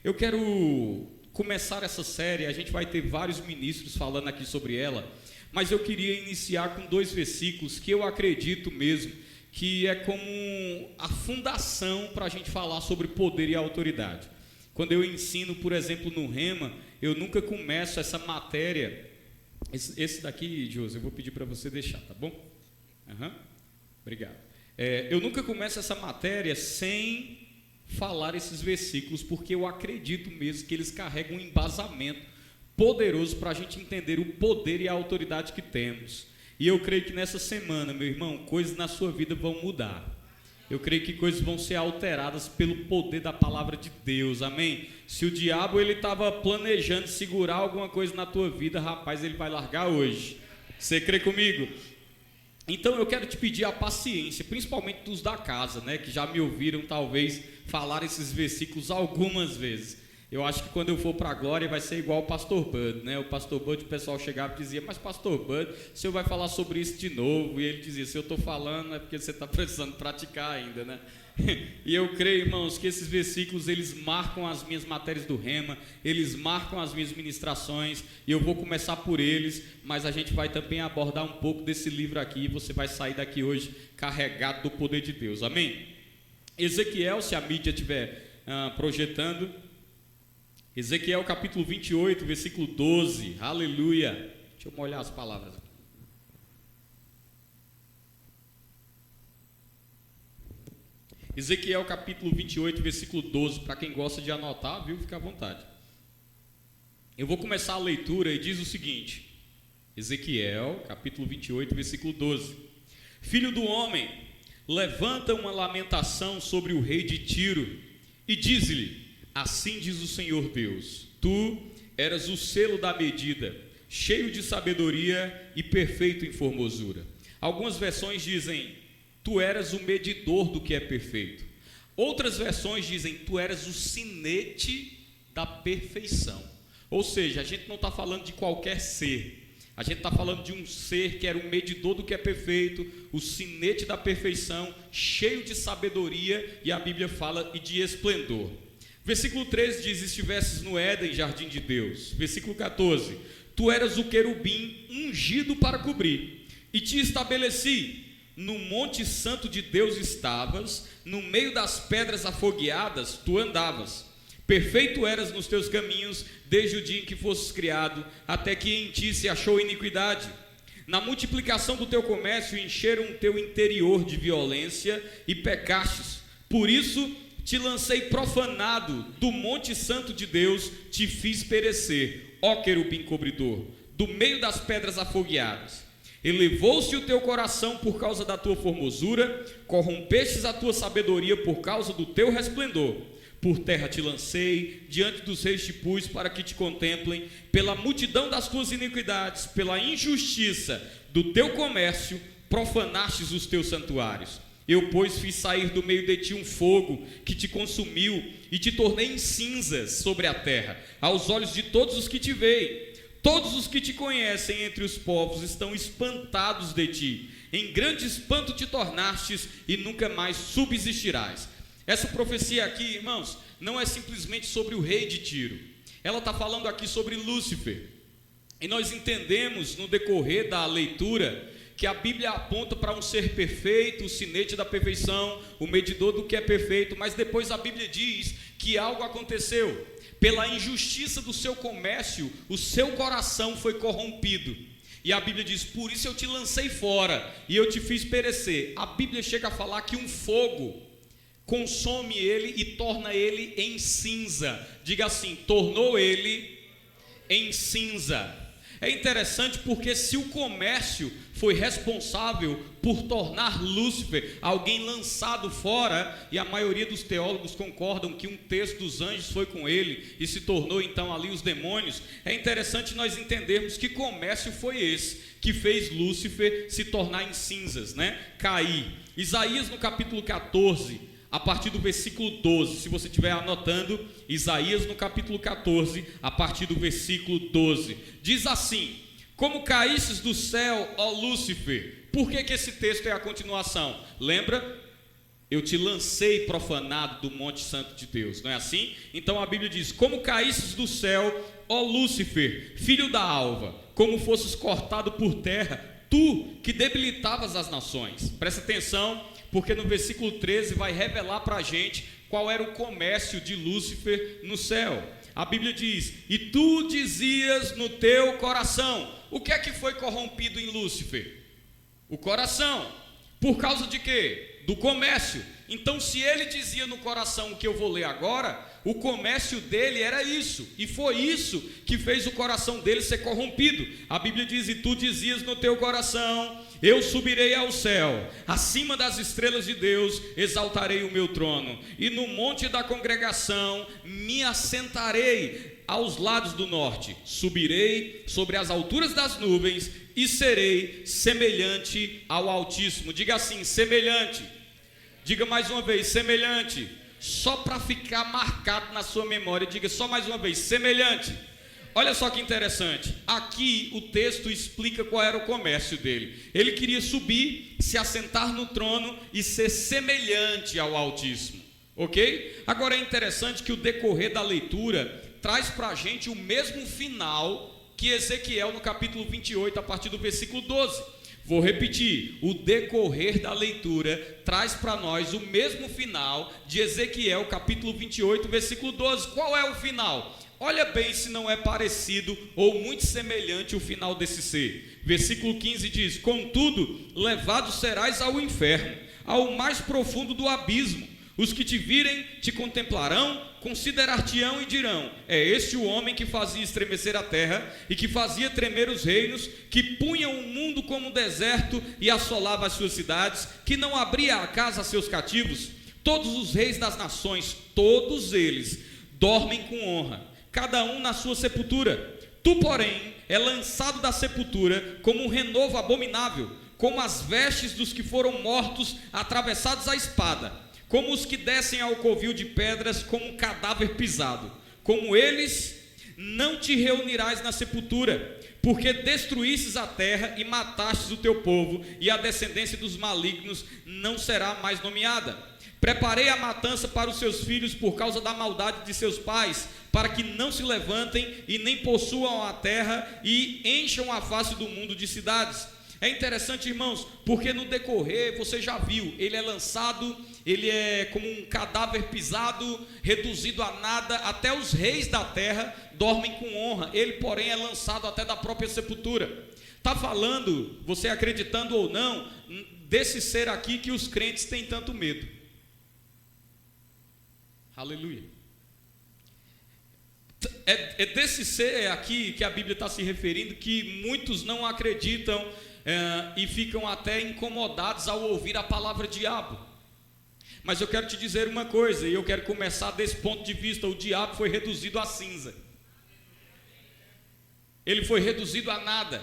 Eu quero começar essa série, a gente vai ter vários ministros falando aqui sobre ela, mas eu queria iniciar com 2 versículos que eu acredito mesmo que é como a fundação para a gente falar sobre poder e autoridade. Quando eu ensino, por exemplo, no Rema, eu nunca começo essa matéria. Esse daqui, José, eu vou pedir para você deixar, tá bom? Obrigado. Eu nunca começo essa matéria sem falar esses versículos, porque eu acredito mesmo que eles carregam um embasamento poderoso para a gente entender o poder e a autoridade que temos. E eu creio que nessa semana, meu irmão, coisas na sua vida vão mudar. Eu creio que coisas vão ser alteradas pelo poder da palavra de Deus, amém? Se o diabo ele estava planejando segurar alguma coisa na tua vida, rapaz, ele vai largar hoje. Você crê comigo? Então eu quero te pedir a paciência, principalmente dos da casa, né, que já me ouviram talvez falar esses versículos algumas vezes. Eu acho que quando eu for para a glória vai ser igual o pastor Bud, né? O pastor Bud, o pessoal chegava e dizia: mas pastor Bud, o senhor vai falar sobre isso de novo? E ele dizia: se eu estou falando é porque você está precisando praticar ainda, né? E eu creio, irmãos, que esses versículos eles marcam as minhas matérias do Rema, eles marcam as minhas ministrações, e eu vou começar por eles, mas a gente vai também abordar um pouco desse livro aqui, e você vai sair daqui hoje carregado do poder de Deus, amém? Ezequiel, se a mídia estiver projetando, Ezequiel capítulo 28, versículo 12, aleluia. Deixa eu molhar as palavras aqui. Ezequiel capítulo 28, versículo 12, para quem gosta de anotar, viu? Fica à vontade. Eu vou começar a leitura e diz o seguinte, Ezequiel capítulo 28, versículo 12. Filho do homem, levanta uma lamentação sobre o rei de Tiro e diz-lhe: assim diz o Senhor Deus, tu eras o selo da medida, cheio de sabedoria e perfeito em formosura. Algumas versões dizem: tu eras o medidor do que é perfeito. Outras versões dizem: tu eras o sinete da perfeição. Ou seja, a gente não está falando de qualquer ser. A gente está falando de um ser que era o medidor do que é perfeito, o sinete da perfeição, cheio de sabedoria, e a Bíblia fala, e de esplendor. Versículo 13 diz: estivesses no Éden, jardim de Deus. Versículo 14: tu eras o querubim ungido para cobrir, e te estabeleci, no monte santo de Deus estavas, no meio das pedras afogueadas tu andavas. Perfeito eras nos teus caminhos, desde o dia em que fosses criado, até que em ti se achou iniquidade. Na multiplicação do teu comércio encheram o teu interior de violência e pecastes. Por isso te lancei profanado do monte santo de Deus, te fiz perecer, ó querubim cobridor, do meio das pedras afogueadas. Elevou-se o teu coração por causa da tua formosura, corrompestes a tua sabedoria por causa do teu resplendor. Por terra te lancei, diante dos reis te pus para que te contemplem, pela multidão das tuas iniquidades, pela injustiça do teu comércio, profanastes os teus santuários. Eu, pois, fiz sair do meio de ti um fogo que te consumiu e te tornei em cinzas sobre a terra, aos olhos de todos os que te veem. Todos os que te conhecem entre os povos estão espantados de ti. Em grande espanto te tornastes e nunca mais subsistirás. Essa profecia aqui, irmãos, não é simplesmente sobre o rei de Tiro. Ela está falando aqui sobre Lúcifer. E nós entendemos no decorrer da leitura que a Bíblia aponta para um ser perfeito, o sinete da perfeição, o medidor do que é perfeito, mas depois a Bíblia diz que algo aconteceu. Pela injustiça do seu comércio, o seu coração foi corrompido. E a Bíblia diz: por isso eu te lancei fora e eu te fiz perecer. A Bíblia chega a falar que um fogo consome ele e torna ele em cinza. Diga assim: tornou ele em cinza. É interessante porque se o comércio foi responsável por tornar Lúcifer alguém lançado fora, e a maioria dos teólogos concordam que um terço dos anjos foi com ele e se tornou então ali os demônios, é interessante nós entendermos que comércio foi esse que fez Lúcifer se tornar em cinzas, né? Cair. Isaías no capítulo 14, a partir do versículo 12, se você estiver anotando, Isaías no capítulo 14, a partir do versículo 12, diz assim: como caístes do céu, ó Lúcifer. Por que esse texto é a continuação? Lembra? eu te lancei profanado do monte santo de Deus, não é assim? Então a Bíblia diz: como caísses do céu, ó Lúcifer, filho da alva, como fosses cortado por terra, tu que debilitavas as nações. Presta atenção, porque no versículo 13 vai revelar para a gente qual era o comércio de Lúcifer no céu. A Bíblia diz: e tu dizias no teu coração. O que é que foi corrompido em Lúcifer? O coração. Por causa de quê? Do comércio. Então, se ele dizia no coração o que eu vou ler agora, o comércio dele era isso, e foi isso que fez o coração dele ser corrompido. A Bíblia diz: e tu dizias no teu coração, eu subirei ao céu, acima das estrelas de Deus exaltarei o meu trono, e no monte da congregação me assentarei aos lados do norte, subirei sobre as alturas das nuvens e serei semelhante ao Altíssimo. Diga assim: semelhante. Diga mais uma vez: semelhante. Só para ficar marcado na sua memória, diga só mais uma vez: semelhante. Olha só que interessante, aqui o texto explica qual era o comércio dele. Ele queria subir, se assentar no trono e ser semelhante ao Altíssimo, ok? Agora é interessante que o decorrer da leitura traz para a gente o mesmo final que Ezequiel no capítulo 28, a partir do versículo 12. Vou repetir, o decorrer da leitura traz para nós o mesmo final de Ezequiel capítulo 28, versículo 12. Qual é o final? Olha bem se não é parecido ou muito semelhante o final desse ser. Versículo 15 diz: contudo, levado serás ao inferno, ao mais profundo do abismo. Os que te virem te contemplarão, considerar-te-ão e dirão: é este o homem que fazia estremecer a terra e que fazia tremer os reinos, que punha o mundo como um deserto e assolava as suas cidades, que não abria a casa a seus cativos. Todos os reis das nações, todos eles, dormem com honra, cada um na sua sepultura. Tu, porém, é lançado da sepultura como um renovo abominável, como as vestes dos que foram mortos atravessados à espada, como os que descem ao covil de pedras, como um cadáver pisado. Como eles, não te reunirás na sepultura, porque destruístes a terra e matastes o teu povo, e a descendência dos malignos não será mais nomeada. Preparei a matança para os seus filhos por causa da maldade de seus pais, para que não se levantem e nem possuam a terra e encham a face do mundo de cidades. É interessante, irmãos, porque no decorrer, você já viu, ele é lançado, ele é como um cadáver pisado, reduzido a nada. Até os reis da terra dormem com honra, ele, porém, é lançado até da própria sepultura. Está falando, você acreditando ou não, desse ser aqui que os crentes têm tanto medo. Aleluia. É desse ser aqui que a Bíblia está se referindo, que muitos não acreditam e ficam até incomodados ao ouvir a palavra diabo. Mas eu quero te dizer uma coisa, e eu quero começar desse ponto de vista: o diabo foi reduzido a cinza. Ele foi reduzido a nada.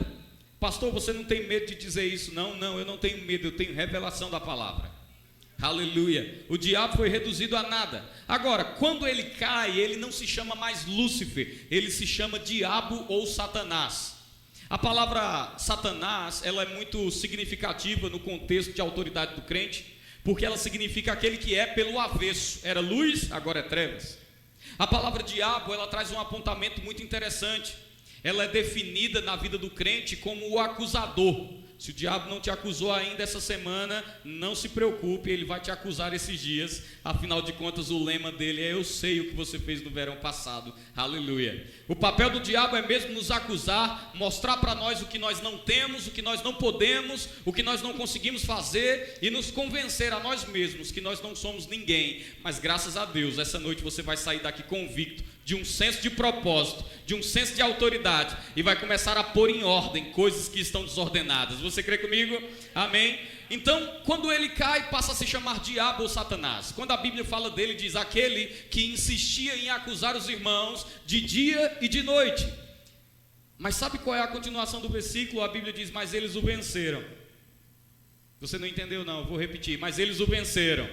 Pastor, você não tem medo de dizer isso? Não, eu não tenho medo, eu tenho revelação da palavra. Aleluia. O diabo foi reduzido a nada. Agora, quando ele cai, ele não se chama mais Lúcifer, ele se chama diabo ou Satanás. A palavra Satanás, ela é muito significativa no contexto de autoridade do crente, porque ela significa aquele que é pelo avesso. Era luz, agora é trevas. A palavra diabo, ela traz um apontamento muito interessante. Ela é definida na vida do crente como o acusador. Se o diabo não te acusou ainda essa semana, não se preocupe, ele vai te acusar esses dias. Afinal de contas, o lema dele é: eu sei o que você fez no verão passado. Aleluia. O papel do diabo é mesmo nos acusar, mostrar para nós o que nós não temos, o que nós não podemos, o que nós não conseguimos fazer, e nos convencer a nós mesmos que nós não somos ninguém. Mas graças a Deus, essa noite você vai sair daqui convicto de um senso de propósito, de um senso de autoridade, e vai começar a pôr em ordem coisas que estão desordenadas. Você crê comigo? Amém? Então, quando ele cai, passa a se chamar diabo ou Satanás. Quando a Bíblia fala dele, diz: aquele que insistia em acusar os irmãos de dia e de noite. Mas sabe qual é a continuação do versículo? A Bíblia diz: mas eles o venceram. Você não entendeu não, eu vou repetir: mas eles o venceram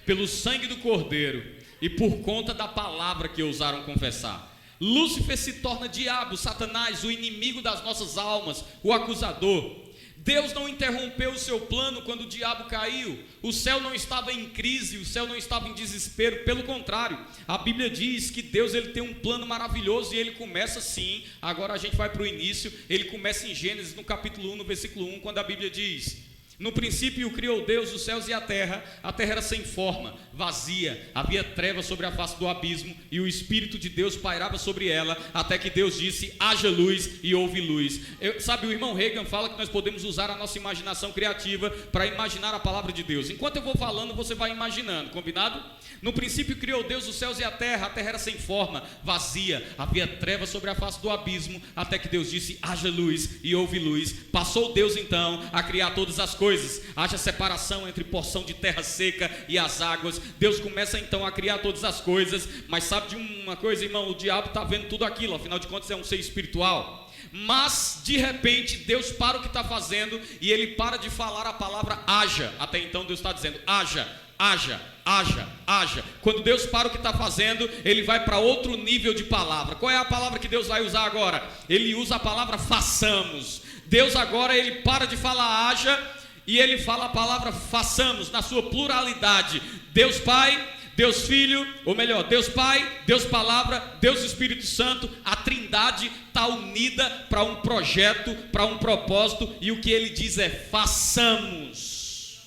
pelo sangue do Cordeiro e por conta da palavra que ousaram confessar. Lúcifer se torna diabo, Satanás, o inimigo das nossas almas, o acusador. Deus não interrompeu o seu plano quando o diabo caiu. O céu não estava em crise, o céu não estava em desespero. Pelo contrário, a Bíblia diz que Deus ele tem um plano maravilhoso e ele começa assim. Agora a gente vai para o início. Ele começa em Gênesis, no capítulo 1, no versículo 1, quando a Bíblia diz: no princípio criou Deus os céus e a terra era sem forma, vazia, havia trevas sobre a face do abismo, e o Espírito de Deus pairava sobre ela, até que Deus disse: haja luz, e houve luz. Sabe, o irmão Reagan fala que nós podemos usar a nossa imaginação criativa para imaginar a palavra de Deus. Enquanto eu vou falando, você vai imaginando, combinado? No princípio criou Deus os céus e a terra era sem forma, vazia, havia trevas sobre a face do abismo, até que Deus disse: haja luz, e houve luz. Passou Deus então a criar todas as coisas, haja separação entre porção de terra seca e as águas. Deus começa então a criar todas as coisas, mas sabe de uma coisa, irmão? O diabo está vendo tudo aquilo, afinal de contas é um ser espiritual. Mas de repente Deus para o que está fazendo e ele para de falar a palavra haja. Até então Deus está dizendo: haja, haja, haja, haja. Quando Deus para o que está fazendo, ele vai para outro nível de palavra. Qual é a palavra que Deus vai usar agora? Ele usa a palavra façamos. Deus agora ele para de falar haja e ele fala a palavra façamos na sua pluralidade. Deus Pai, Deus Filho, ou melhor, Deus Pai, Deus Palavra, Deus Espírito Santo, a Trindade está unida para um projeto, para um propósito, e o que ele diz é façamos.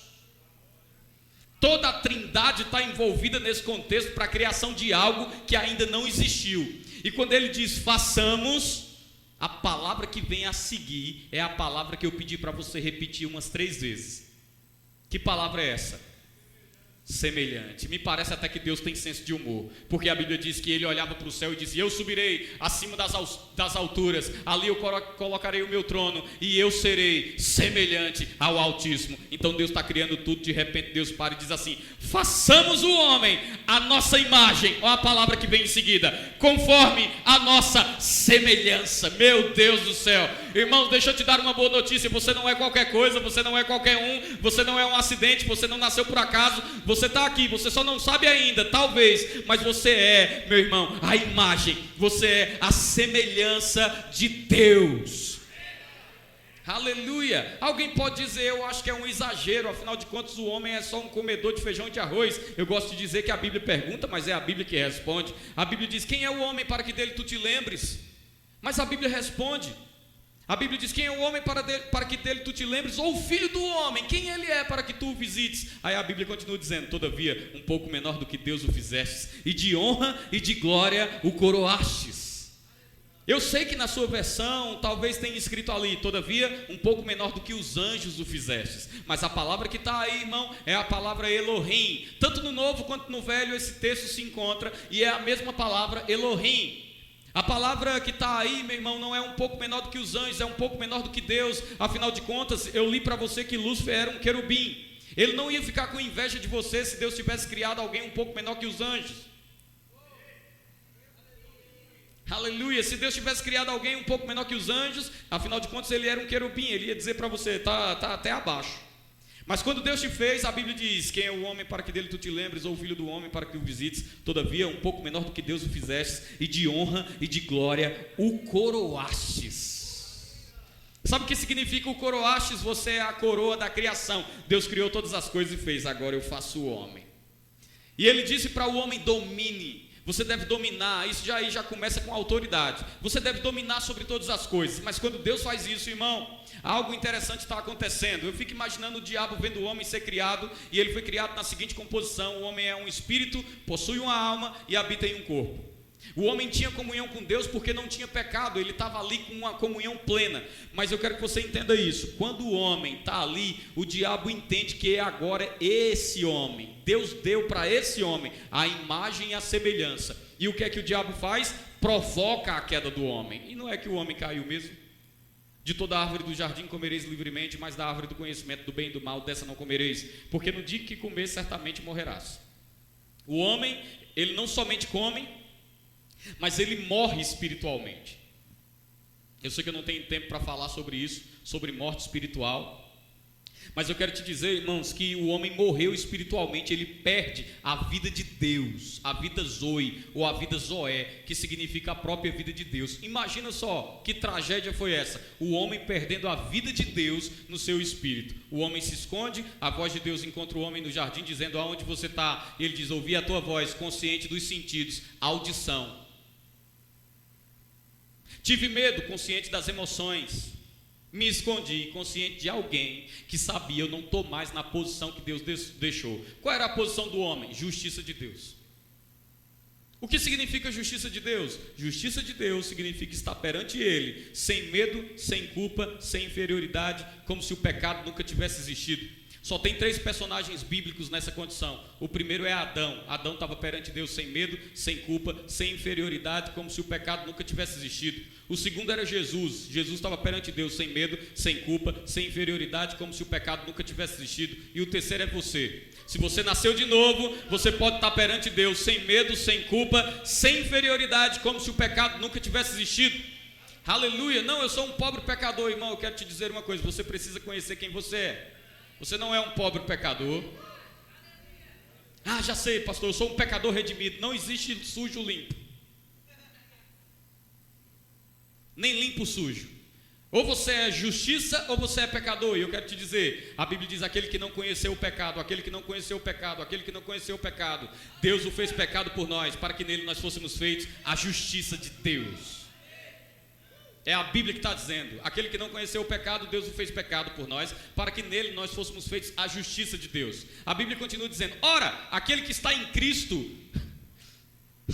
Toda a Trindade está envolvida nesse contexto para a criação de algo que ainda não existiu. E quando ele diz façamos, a palavra que vem a seguir é a palavra que eu pedi para você repetir umas 3 vezes. Que palavra é essa? Semelhante. Me parece até que Deus tem senso de humor, porque a Bíblia diz que ele olhava para o céu e disse: eu subirei acima das alturas, ali eu colocarei o meu trono e eu serei semelhante ao Altíssimo. Então Deus está criando tudo, de repente Deus para e diz assim: façamos o homem a nossa imagem. Olha a palavra que vem em seguida: conforme a nossa semelhança. Meu Deus do céu, irmãos, deixa eu te dar uma boa notícia: você não é qualquer coisa, você não é qualquer um, você não é um acidente, você não nasceu por acaso. Você está aqui, você só não sabe ainda, talvez, mas você é, meu irmão, a imagem, você é a semelhança de Deus. Aleluia. Alguém pode dizer: eu acho que é um exagero, afinal de contas o homem é só um comedor de feijão e de arroz. Eu gosto de dizer que a Bíblia pergunta, mas é a Bíblia que responde. A Bíblia diz: quem é o homem para que dele tu te lembres? Mas a Bíblia responde. A Bíblia diz: quem é o homem para que dele tu te lembres? Ou o filho do homem, quem ele é para que tu o visites? Aí a Bíblia continua dizendo: todavia, um pouco menor do que Deus o fizestes, e de honra e de glória o coroastes. Eu sei que na sua versão talvez tenha escrito ali: todavia, um pouco menor do que os anjos o fizestes. Mas a palavra que está aí, irmão, é a palavra Elohim. Tanto no Novo quanto no Velho esse texto se encontra, e é a mesma palavra Elohim. A palavra que está aí, meu irmão, não é um pouco menor do que os anjos, é um pouco menor do que Deus. Afinal de contas, eu li para você que Lúcifer era um querubim. Ele não ia ficar com inveja de você se Deus tivesse criado alguém um pouco menor que os anjos. Aleluia. Se Deus tivesse criado alguém um pouco menor que os anjos, afinal de contas ele era um querubim. Ele ia dizer para você: tá até abaixo. Mas quando Deus te fez, a Bíblia diz: quem é o homem para que dele tu te lembres, ou o filho do homem para que o visites? Todavia, um pouco menor do que Deus o fizestes, e de honra e de glória o coroastes. Sabe o que significa o coroastes? Você é a coroa da criação. Deus criou todas as coisas e fez: agora eu faço o homem. E ele disse para o homem: domine. Você deve dominar. Isso já começa com autoridade. Você deve dominar sobre todas as coisas. Mas quando Deus faz isso, irmão, algo interessante está acontecendo. Eu fico imaginando o diabo vendo o homem ser criado, e ele foi criado na seguinte composição: o homem é um espírito, possui uma alma e habita em um corpo. O homem tinha comunhão com Deus porque não tinha pecado, ele estava ali com uma comunhão plena. Mas eu quero que você entenda isso: quando o homem está ali, o diabo entende que agora é esse homem. Deus deu para esse homem a imagem e a semelhança. E o que é que o diabo faz? Provoca a queda do homem. E não é que o homem caiu mesmo? De toda árvore do jardim comereis livremente, mas da árvore do conhecimento do bem e do mal, dessa não comereis, porque no dia que comer certamente morrerás. O homem, ele não somente come, mas ele morre espiritualmente. Eu sei que eu não tenho tempo para falar sobre isso, sobre morte espiritual, Mas eu quero te dizer, irmãos, que o homem morreu espiritualmente, ele perde a vida de Deus, a vida Zoe, ou a vida Zoé, que significa a própria vida de Deus. Imagina só, que tragédia foi essa? O homem perdendo a vida de Deus no seu espírito. O homem se esconde, a voz de Deus encontra o homem no jardim, dizendo: aonde você está? Ele diz: ouvi a tua voz, consciente dos sentidos, audição. Tive medo, consciente das emoções. Me escondi, consciente de alguém que sabia: eu não estou mais na posição que Deus deixou. Qual era a posição do homem? Justiça de Deus. O que significa justiça de Deus? Justiça de Deus significa estar perante Ele, sem medo, sem culpa, sem inferioridade, como se o pecado nunca tivesse existido. Só tem 3 personagens bíblicos nessa condição. O primeiro é Adão. Adão estava perante Deus sem medo, sem culpa, sem inferioridade, como se o pecado nunca tivesse existido. O segundo era Jesus. Jesus estava perante Deus sem medo, sem culpa, sem inferioridade, como se o pecado nunca tivesse existido. E o terceiro é você. Se você nasceu de novo, você pode estar perante Deus sem medo, sem culpa, sem inferioridade, como se o pecado nunca tivesse existido. Aleluia. Não, eu sou um pobre pecador, irmão. Eu quero te dizer uma coisa: você precisa conhecer quem você é. Você não é um pobre pecador. Ah, já sei, pastor, eu sou um pecador redimido. Não existe sujo limpo. Nem limpo sujo. Ou você é justiça ou você é pecador. E eu quero te dizer, a Bíblia diz: aquele que não conheceu o pecado, aquele que não conheceu o pecado, aquele que não conheceu o pecado, Deus o fez pecado por nós, para que nele nós fôssemos feitos a justiça de Deus. É a Bíblia que está dizendo: aquele que não conheceu o pecado, Deus o fez pecado por nós, para que nele nós fôssemos feitos a justiça de Deus. A Bíblia continua dizendo: ora, aquele que está em Cristo,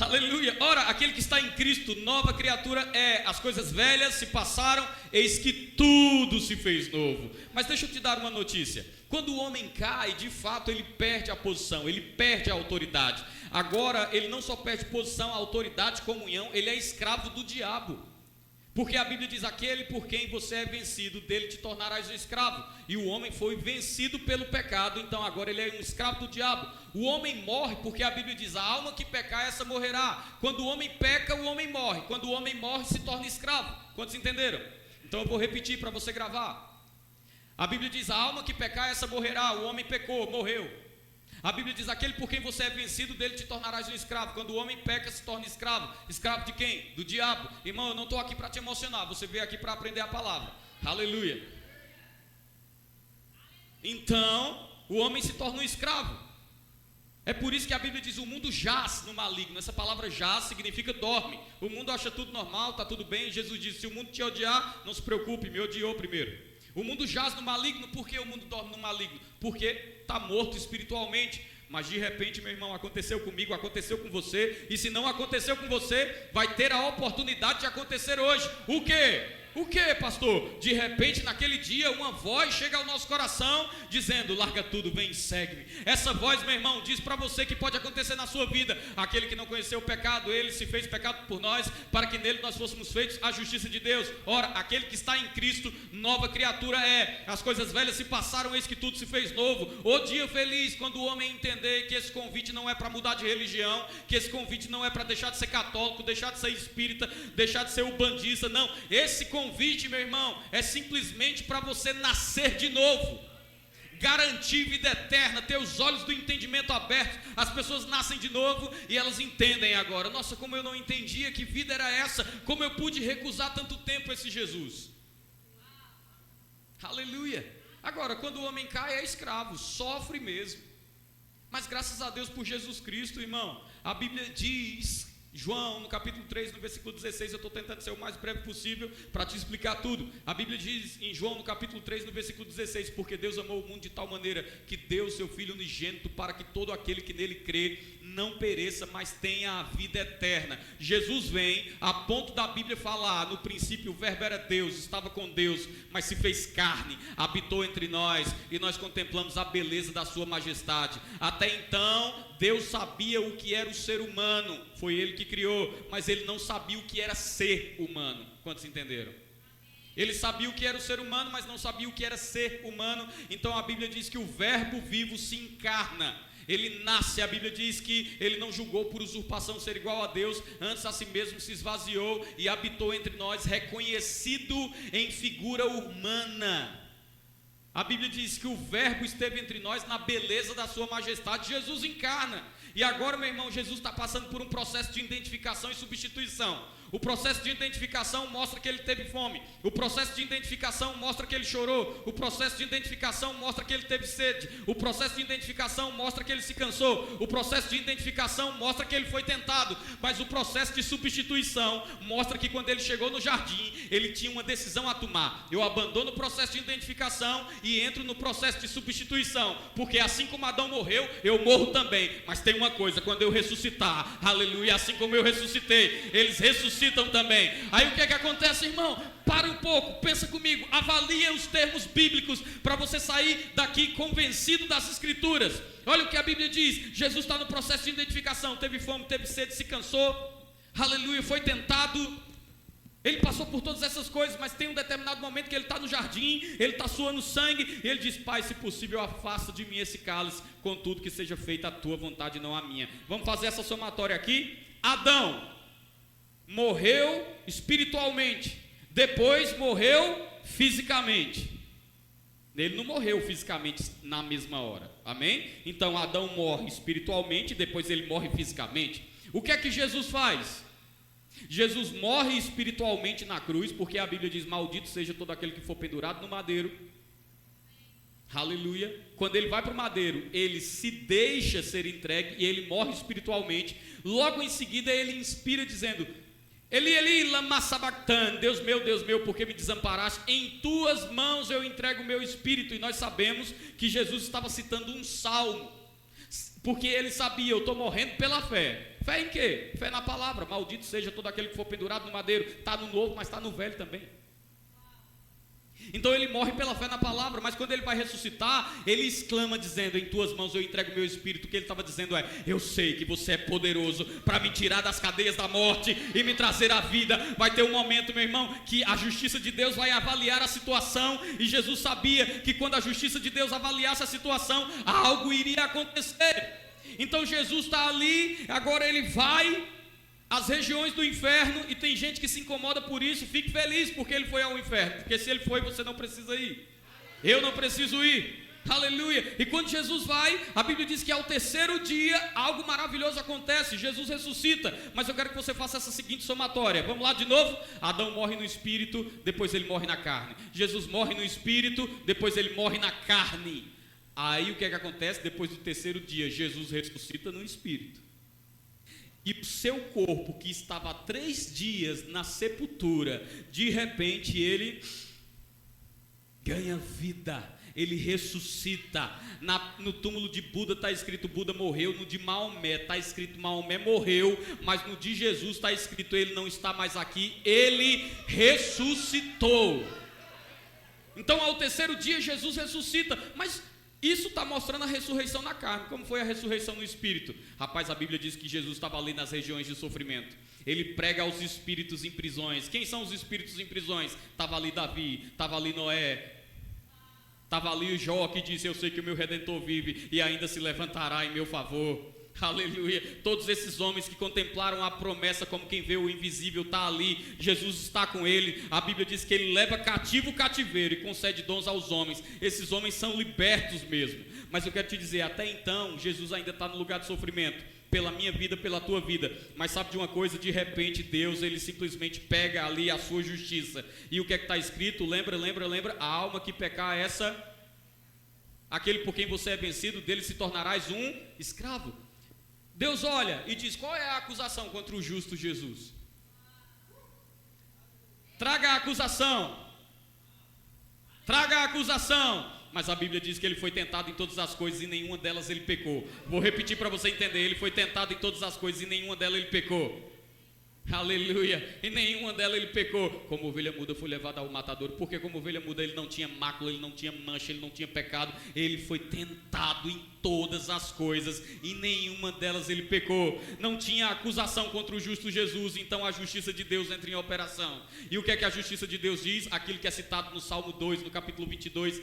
aleluia, ora, aquele que está em Cristo, nova criatura é. As coisas velhas se passaram, eis que tudo se fez novo. Mas deixa eu te dar uma notícia: quando o homem cai, de fato ele perde a posição, ele perde a autoridade. Agora ele não só perde posição, autoridade, comunhão, ele é escravo do diabo. Porque a Bíblia diz: aquele por quem você é vencido, dele te tornarás um escravo. E o homem foi vencido pelo pecado, então agora ele é um escravo do diabo. O homem morre porque a Bíblia diz: a alma que pecar, essa morrerá. Quando o homem peca, o homem morre. Quando o homem morre, se torna escravo. Quantos entenderam? Então eu vou repetir para você gravar. A Bíblia diz: a alma que pecar, essa morrerá. O homem pecou, morreu. A Bíblia diz: aquele por quem você é vencido, dele te tornarás um escravo. Quando o homem peca, se torna escravo. Escravo de quem? Do diabo. Irmão, eu não estou aqui para te emocionar, você veio aqui para aprender a palavra. Aleluia. Então, o homem se torna um escravo. É por isso que a Bíblia diz: o mundo jaz no maligno. Essa palavra jaz significa dorme. O mundo acha tudo normal, está tudo bem. Jesus disse: se o mundo te odiar, não se preocupe, me odiou primeiro. O mundo jaz no maligno. Por que o mundo dorme no maligno? Porque está morto espiritualmente. Mas de repente, meu irmão, aconteceu comigo, aconteceu com você. E se não aconteceu com você, vai ter a oportunidade de acontecer hoje. O quê? O que, pastor? De repente, naquele dia, uma voz chega ao nosso coração dizendo: larga tudo, vem e segue-me. Essa voz, meu irmão, diz para você que pode acontecer na sua vida. Aquele que não conheceu o pecado, ele se fez pecado por nós, para que nele nós fôssemos feitos a justiça de Deus. Ora, aquele que está em Cristo, nova criatura é. As coisas velhas se passaram, eis que tudo se fez novo. O dia feliz quando o homem entender que esse convite não é para mudar de religião, que esse convite não é para deixar de ser católico, deixar de ser espírita, deixar de ser ubandista. Não, esse convite, meu irmão, é simplesmente para você nascer de novo, garantir vida eterna, ter os olhos do entendimento abertos. As pessoas nascem de novo e elas entendem agora: nossa, como eu não entendia que vida era essa, como eu pude recusar tanto tempo esse Jesus. Aleluia. Agora, quando o homem cai, é escravo, sofre mesmo. Mas graças a Deus por Jesus Cristo, irmão. A Bíblia diz, João, no capítulo 3, no versículo 16, eu estou tentando ser o mais breve possível para te explicar tudo. A Bíblia diz em João, no capítulo 3, no versículo 16: porque Deus amou o mundo de tal maneira que deu o seu Filho unigênito, para que todo aquele que nele crê não pereça, mas tenha a vida eterna. Jesus vem, a ponto da Bíblia falar: no princípio o verbo era Deus, estava com Deus, mas se fez carne, habitou entre nós, e nós contemplamos a beleza da sua majestade. Até então, Deus sabia o que era o ser humano, foi Ele que criou, mas Ele não sabia o que era ser humano. Quantos entenderam? Ele sabia o que era o ser humano, mas não sabia o que era ser humano. Então a Bíblia diz que o verbo vivo se encarna. Ele nasce, a Bíblia diz que ele não julgou por usurpação ser igual a Deus, antes a si mesmo se esvaziou e habitou entre nós, reconhecido em figura humana. A Bíblia diz que o verbo esteve entre nós na beleza da sua majestade. Jesus encarna. E agora, meu irmão, Jesus está passando por um processo de identificação e substituição. O processo de identificação mostra que ele teve fome. O processo de identificação mostra que ele chorou. O processo de identificação mostra que ele teve sede. O processo de identificação mostra que ele se cansou. O processo de identificação mostra que ele foi tentado. Mas o processo de substituição mostra que quando ele chegou no jardim, ele tinha uma decisão a tomar. Eu abandono o processo de identificação e entro no processo de substituição. Porque assim como Adão morreu, eu morro também. Mas tem uma coisa, quando eu ressuscitar, aleluia, assim como eu ressuscitei, eles ressuscitam também. Aí o que é que acontece, irmão? Para um pouco, pensa comigo, avalia os termos bíblicos para você sair daqui convencido das escrituras. Olha o que a Bíblia diz. Jesus está no processo de identificação, teve fome, teve sede, se cansou, aleluia, foi tentado. Ele passou por todas essas coisas, mas tem um determinado momento que ele está no jardim, ele está suando sangue, e ele diz: Pai, se possível, afasta de mim esse cálice, contudo que seja feita a tua vontade e não a minha. Vamos fazer essa somatória aqui. Adão morreu espiritualmente, depois morreu fisicamente. Ele não morreu fisicamente na mesma hora, amém? Então Adão morre espiritualmente, depois ele morre fisicamente. O que é que Jesus faz? Jesus morre espiritualmente na cruz, porque a Bíblia diz: maldito seja todo aquele que for pendurado no madeiro. Aleluia. Quando ele vai para o madeiro, ele se deixa ser entregue e ele morre espiritualmente. Logo em seguida ele inspira dizendo: Eli, Eli, lama sabachthani, Deus meu, por que me desamparaste? Em tuas mãos eu entrego o meu espírito. E nós sabemos que Jesus estava citando um salmo, porque ele sabia: eu estou morrendo pela fé. Fé em quê? Fé na palavra. Maldito seja todo aquele que for pendurado no madeiro. Está no novo, mas está no velho também. Então ele morre pela fé na palavra, mas quando ele vai ressuscitar, ele exclama dizendo: em tuas mãos eu entrego o meu espírito. O que ele estava dizendo é: eu sei que você é poderoso para me tirar das cadeias da morte e me trazer à vida. Vai ter um momento, meu irmão, que a justiça de Deus vai avaliar a situação, e Jesus sabia que quando a justiça de Deus avaliasse a situação, algo iria acontecer. Então Jesus está ali, agora ele vai às regiões do inferno, e tem gente que se incomoda por isso. Fique feliz porque ele foi ao inferno, porque se ele foi, você não precisa ir. Eu não preciso ir. Aleluia. E quando Jesus vai, a Bíblia diz que ao terceiro dia algo maravilhoso acontece. Jesus ressuscita. Mas eu quero que você faça essa seguinte somatória. Vamos lá de novo. Adão morre no espírito, depois ele morre na carne. Jesus morre no espírito, depois ele morre na carne. Aí o que é que acontece? Depois do terceiro dia, Jesus ressuscita no espírito. E o seu corpo, que estava há 3 dias na sepultura, de repente ele ganha vida, ele ressuscita. No túmulo de Buda está escrito Buda morreu, no de Maomé está escrito Maomé morreu, mas no de Jesus está escrito ele não está mais aqui, ele ressuscitou. Então ao terceiro dia Jesus ressuscita, mas isso está mostrando a ressurreição na carne. Como foi a ressurreição no espírito? Rapaz, a Bíblia diz que Jesus estava ali nas regiões de sofrimento. Ele prega aos espíritos em prisões. Quem são os espíritos em prisões? Estava ali Davi, estava ali Noé, estava ali o Jó, que disse: eu sei que o meu Redentor vive e ainda se levantará em meu favor. Aleluia. Todos esses homens que contemplaram a promessa como quem vê o invisível, está ali. Jesus está com ele. A Bíblia diz que ele leva cativo o cativeiro e concede dons aos homens. Esses homens são libertos mesmo. Mas eu quero te dizer, até então Jesus ainda está no lugar de sofrimento, pela minha vida, pela tua vida. Mas sabe de uma coisa? De repente Deus, ele simplesmente pega ali a sua justiça. E o que é que está escrito? Lembra, a alma que pecar, essa, aquele por quem você é vencido, dele se tornarás um escravo. Deus olha e diz: qual é a acusação contra o justo Jesus? Traga a acusação. Traga a acusação. Mas a Bíblia diz que ele foi tentado em todas as coisas e nenhuma delas ele pecou. Vou repetir para você entender. Ele foi tentado em todas as coisas e nenhuma delas ele pecou. Aleluia. E nenhuma delas ele pecou. Como ovelha muda foi levado ao matador. Porque como ovelha muda ele não tinha mácula, ele não tinha mancha, ele não tinha pecado. Ele foi tentado em todas as coisas e nenhuma delas ele pecou. Não tinha acusação contra o justo Jesus. Então a justiça de Deus entra em operação. E o que é que a justiça de Deus diz? Aquilo que é citado no Salmo 2, no capítulo 22,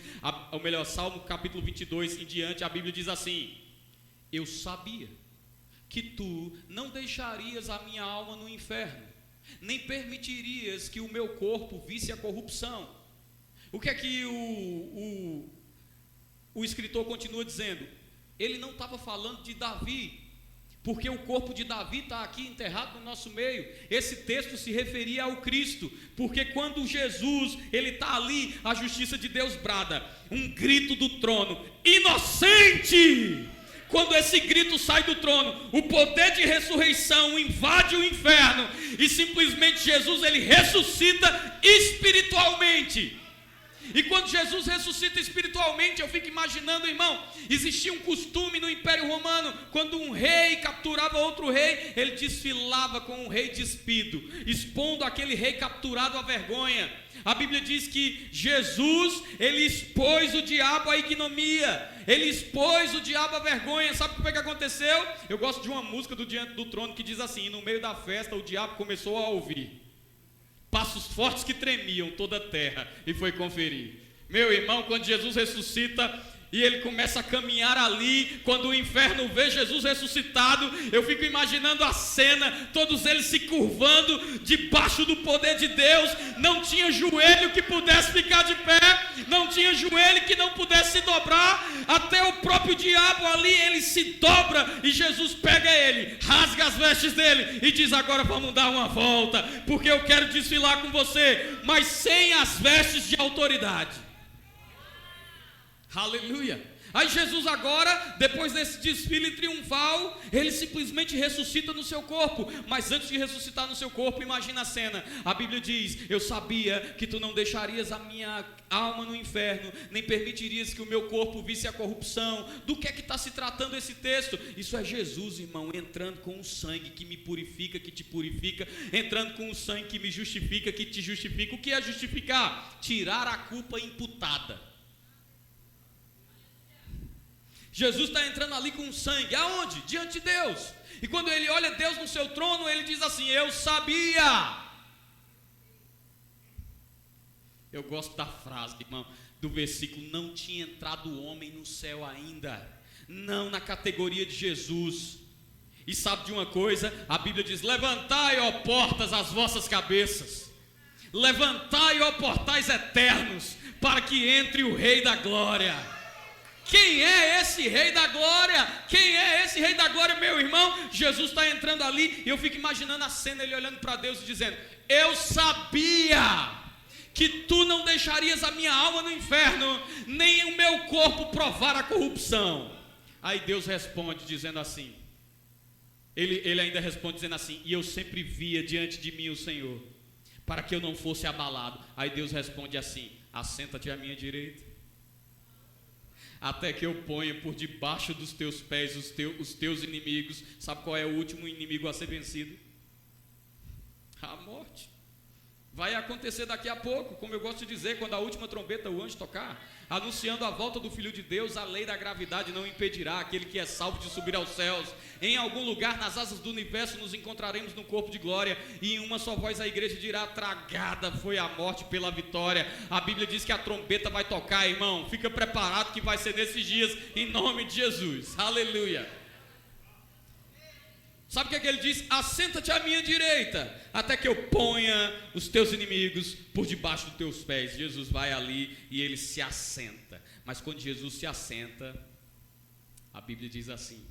ou melhor, Salmo capítulo 22 em diante. A Bíblia diz assim: eu sabia que tu não deixarias a minha alma no inferno, nem permitirias que o meu corpo visse a corrupção. O que é que o escritor continua dizendo, ele não estava falando de Davi, porque o corpo de Davi está aqui enterrado no nosso meio. Esse texto se referia ao Cristo, porque quando Jesus, ele está ali, a justiça de Deus brada, um grito do trono, inocente! Quando esse grito sai do trono, o poder de ressurreição invade o inferno, e simplesmente Jesus, ele ressuscita espiritualmente. E quando Jesus ressuscita espiritualmente, eu fico imaginando, irmão, existia um costume no Império Romano, quando um rei capturava outro rei, ele desfilava com um rei despido, expondo aquele rei capturado à vergonha. A Bíblia diz que Jesus, ele expôs o diabo à ignomia, ele expôs o diabo à vergonha. Sabe o que aconteceu? Eu gosto de uma música do Diante do Trono que diz assim, no meio da festa o diabo começou a ouvir passos fortes que tremiam toda a terra e foi conferir. Meu irmão, quando Jesus ressuscita e ele começa a caminhar ali, quando o inferno vê Jesus ressuscitado, eu fico imaginando a cena, todos eles se curvando debaixo do poder de Deus. Não tinha joelho que pudesse ficar de pé, não tinha joelho que não pudesse se dobrar, até o próprio diabo ali, ele se dobra e Jesus pega ele, rasga as vestes dele e diz, agora vamos dar uma volta, porque eu quero desfilar com você, mas sem as vestes de autoridade. Aleluia. Aí Jesus agora, depois desse desfile triunfal, ele simplesmente ressuscita no seu corpo. Mas antes de ressuscitar no seu corpo, imagina a cena. A Bíblia diz, eu sabia que tu não deixarias a minha alma no inferno, nem permitirias que o meu corpo visse a corrupção. Do que é que está se tratando esse texto? Isso é Jesus, irmão, entrando com o sangue que me purifica, que te purifica, entrando com o sangue que me justifica, que te justifica. O que é justificar? Tirar a culpa imputada. Jesus está entrando ali com sangue, aonde? Diante de Deus. E quando ele olha Deus no seu trono, ele diz assim, eu sabia. Eu gosto da frase, irmão, do versículo, não tinha entrado o homem no céu ainda, não na categoria de Jesus. E sabe de uma coisa? A Bíblia diz, levantai, ó portas, as vossas cabeças, levantai, ó portais eternos, para que entre o Rei da Glória. Quem é esse Rei da Glória? Quem é esse Rei da Glória, meu irmão? Jesus está entrando ali e eu fico imaginando a cena, ele olhando para Deus e dizendo, eu sabia que tu não deixarias a minha alma no inferno, nem o meu corpo provar a corrupção. Aí Deus responde dizendo assim, ele ainda responde dizendo assim, e eu sempre via diante de mim o Senhor, para que eu não fosse abalado. Aí Deus responde assim, assenta-te à minha direita, até que eu ponha por debaixo dos teus pés os teus inimigos. Sabe qual é o último inimigo a ser vencido? A morte. Vai acontecer daqui a pouco, como eu gosto de dizer, quando a última trombeta o anjo tocar, anunciando a volta do Filho de Deus, a lei da gravidade não impedirá aquele que é salvo de subir aos céus. Em algum lugar nas asas do universo nos encontraremos no corpo de glória, e em uma só voz a igreja dirá, tragada foi a morte pela vitória. A Bíblia diz que a trombeta vai tocar, irmão, fica preparado que vai ser nesses dias, em nome de Jesus, aleluia. Sabe o que ele diz? Assenta-te à minha direita, até que eu ponha os teus inimigos por debaixo dos teus pés. Jesus vai ali e ele se assenta. Mas quando Jesus se assenta, a Bíblia diz assim,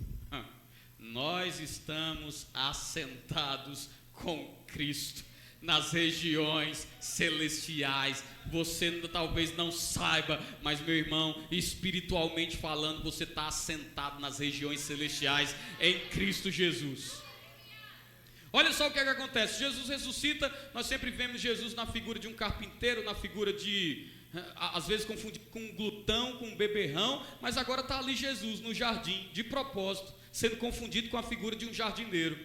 nós estamos assentados com Cristo nas regiões celestiais. Você talvez não saiba, mas meu irmão, espiritualmente falando, você está assentado nas regiões celestiais em Cristo Jesus. Olha só o que acontece, Jesus ressuscita, nós sempre vemos Jesus na figura de um carpinteiro, na figura de, às vezes confundido com um glutão, com um beberrão, mas agora está ali Jesus no jardim, de propósito, sendo confundido com a figura de um jardineiro.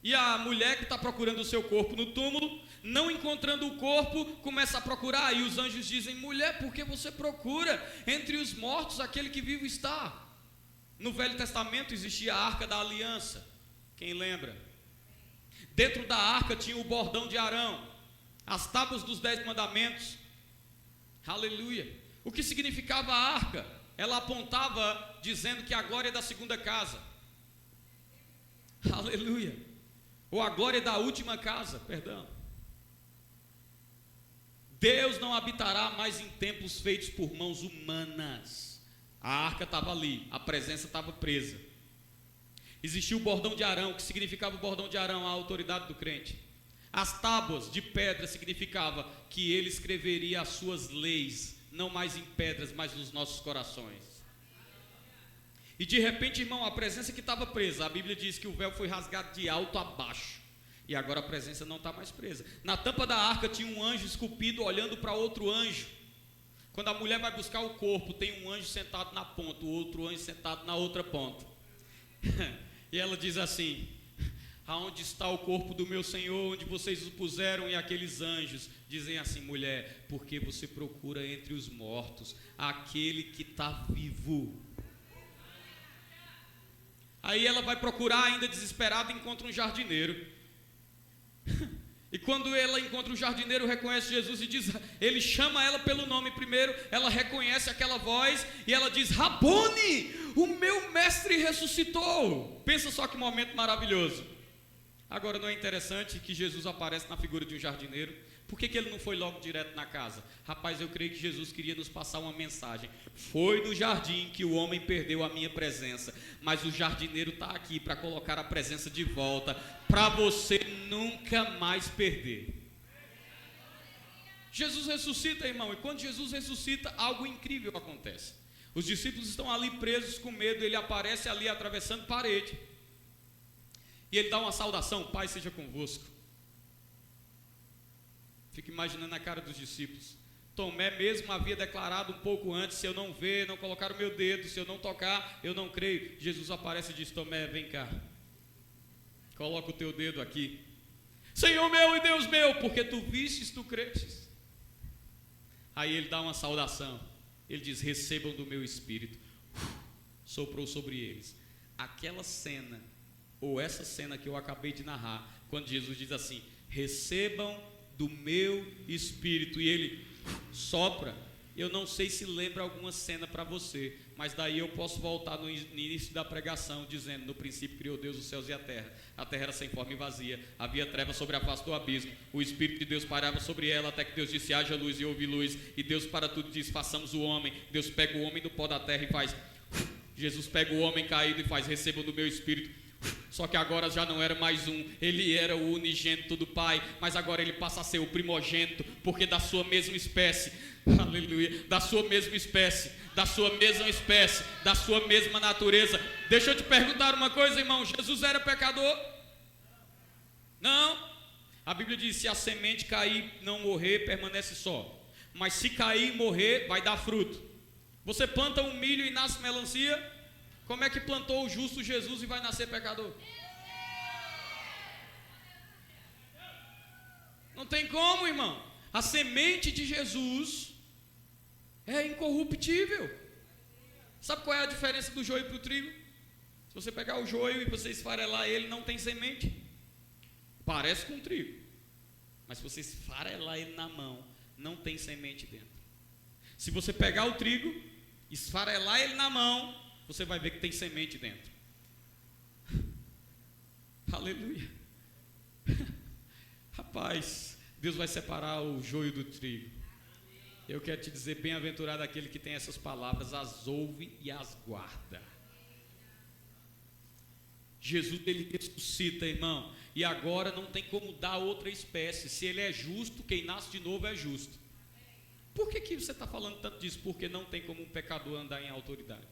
E a mulher que está procurando o seu corpo no túmulo, não encontrando o corpo, começa a procurar. E os anjos dizem, mulher, por que você procura entre os mortos aquele que vivo está? No Velho Testamento existia a Arca da Aliança. Quem lembra? Dentro da arca tinha o bordão de Arão, as tábuas dos 10 mandamentos. Aleluia. O que significava a arca? Ela apontava dizendo que a glória é da segunda casa. Aleluia. Ou a glória da última casa, perdão. Deus não habitará mais em templos feitos por mãos humanas. A arca estava ali, a presença estava presa. Existia o bordão de Arão, que significava o bordão de Arão, a autoridade do crente. As tábuas de pedra significava que ele escreveria as suas leis, não mais em pedras, mas nos nossos corações. E de repente, irmão, a presença que estava presa, a Bíblia diz que o véu foi rasgado de alto a baixo. E agora a presença não está mais presa. Na tampa da arca tinha um anjo esculpido olhando para outro anjo. Quando a mulher vai buscar o corpo, tem um anjo sentado na ponta, o outro anjo sentado na outra ponta. E ela diz assim: aonde está o corpo do meu Senhor, onde vocês o puseram? E aqueles anjos dizem assim: mulher, porque você procura entre os mortos aquele que está vivo. Aí ela vai procurar, ainda desesperada, e encontra um jardineiro. E quando ela encontra o jardineiro, reconhece Jesus e diz, ele chama ela pelo nome primeiro, ela reconhece aquela voz e ela diz: Rabone, o meu mestre ressuscitou. Pensa só que momento maravilhoso. Agora, não é interessante que Jesus aparece na figura de um jardineiro? Por que ele não foi logo direto na casa? Rapaz, eu creio que Jesus queria nos passar uma mensagem. Foi no jardim que o homem perdeu a minha presença, mas o jardineiro está aqui para colocar a presença de volta, para você nunca mais perder. Jesus ressuscita, irmão, e quando Jesus ressuscita, algo incrível acontece. Os discípulos estão ali presos com medo, ele aparece ali atravessando parede, e ele dá uma saudação: Pai seja convosco. Fico imaginando a cara dos discípulos. Tomé mesmo havia declarado um pouco antes: se eu não ver, não colocar o meu dedo, se eu não tocar, eu não creio. Jesus aparece e diz: Tomé, vem cá, coloca o teu dedo aqui. Senhor meu e Deus meu, porque tu vistes, tu crestes. Aí ele dá uma saudação, ele diz: recebam do meu espírito. Soprou sobre eles. Aquela cena, ou essa cena que eu acabei de narrar, quando Jesus diz assim: recebam do meu espírito, e ele sopra. Eu não sei se lembra alguma cena para você, mas daí eu posso voltar no início da pregação dizendo: no princípio criou Deus os céus e a terra era sem forma e vazia, havia trevas sobre a face do abismo, o Espírito de Deus pairava sobre ela, até que Deus disse: haja luz, e houve luz, e Deus para tudo diz: façamos o homem. Deus pega o homem do pó da terra e faz. Jesus pega o homem caído e faz: recebam do meu espírito. Só que agora já não era mais um, ele era o unigênito do Pai, mas agora ele passa a ser o primogênito, porque da sua mesma espécie, aleluia, da sua mesma espécie, da sua mesma natureza. Deixa eu te perguntar uma coisa, irmão: Jesus era pecador? Não. A Bíblia diz: se a semente cair e não morrer, permanece só, mas se cair e morrer, vai dar fruto. Você planta um milho e nasce melancia? Como é que plantou o justo Jesus e vai nascer pecador? Não tem como, irmão. A semente de Jesus é incorruptível. Sabe qual é a diferença do joio para o trigo? Se você pegar o joio e você esfarelar ele, não tem semente. Parece com trigo, mas se você esfarelar ele na mão, não tem semente dentro. Se você pegar o trigo, esfarelar ele na mão, você vai ver que tem semente dentro. Aleluia. Rapaz, Deus vai separar o joio do trigo. Eu quero te dizer: bem-aventurado aquele que tem essas palavras, as ouve e as guarda. Jesus, ele ressuscita, irmão, e agora não tem como dar outra espécie. Se ele é justo, quem nasce de novo é justo. Por que você está falando tanto disso? Porque não tem como um pecador andar em autoridade.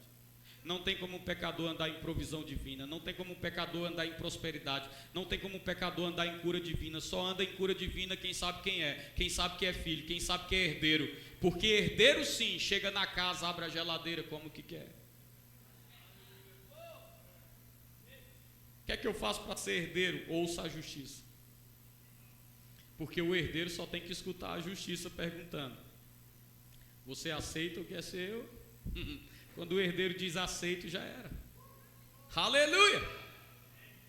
Não tem como um pecador andar em provisão divina. Não tem como um pecador andar em prosperidade. Não tem como um pecador andar em cura divina. Só anda em cura divina quem sabe quem é. Quem sabe que é filho. Quem sabe que é herdeiro. Porque herdeiro, sim, chega na casa, abre a geladeira como que quer. O que é que eu faço para ser herdeiro? Ouça a justiça. Porque o herdeiro só tem que escutar a justiça perguntando: você aceita o que é seu? Quando o herdeiro diz aceito, já era. Aleluia!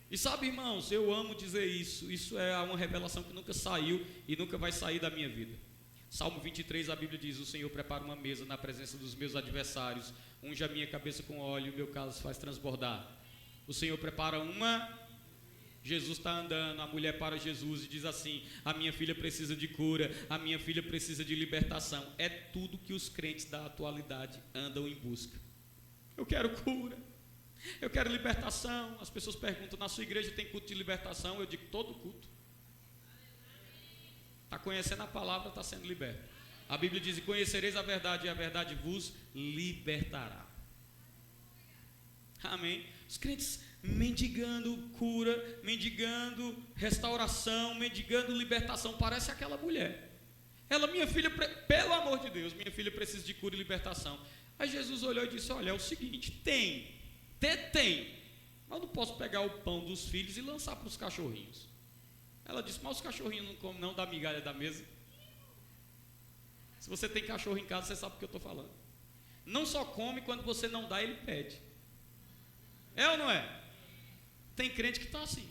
E sabe, irmãos, eu amo dizer isso. Isso é uma revelação que nunca saiu e nunca vai sair da minha vida. Salmo 23, a Bíblia diz: o Senhor prepara uma mesa na presença dos meus adversários, unge a minha cabeça com óleo e o meu cálice faz transbordar. O Senhor prepara uma... Jesus está andando, a mulher para Jesus e diz assim: a minha filha precisa de cura, a minha filha precisa de libertação. É tudo que os crentes da atualidade andam em busca. Eu quero cura, eu quero libertação. As pessoas perguntam: na sua igreja tem culto de libertação? Eu digo: todo culto. Está conhecendo a palavra, está sendo liberto. A Bíblia diz: conhecereis a verdade e a verdade vos libertará. Amém. Os crentes mendigando cura, mendigando restauração, mendigando libertação. Parece aquela mulher. Ela: minha filha, pelo amor de Deus, minha filha precisa de cura e libertação. Aí Jesus olhou e disse: olha, é o seguinte, tem, mas eu não posso pegar o pão dos filhos e lançar para os cachorrinhos. Ela disse: mas os cachorrinhos não comem não da migalha da mesa. Se você tem cachorro em casa, você sabe o que eu estou falando. Não só come, quando você não dá, ele pede. É ou não é? Tem crente que está assim,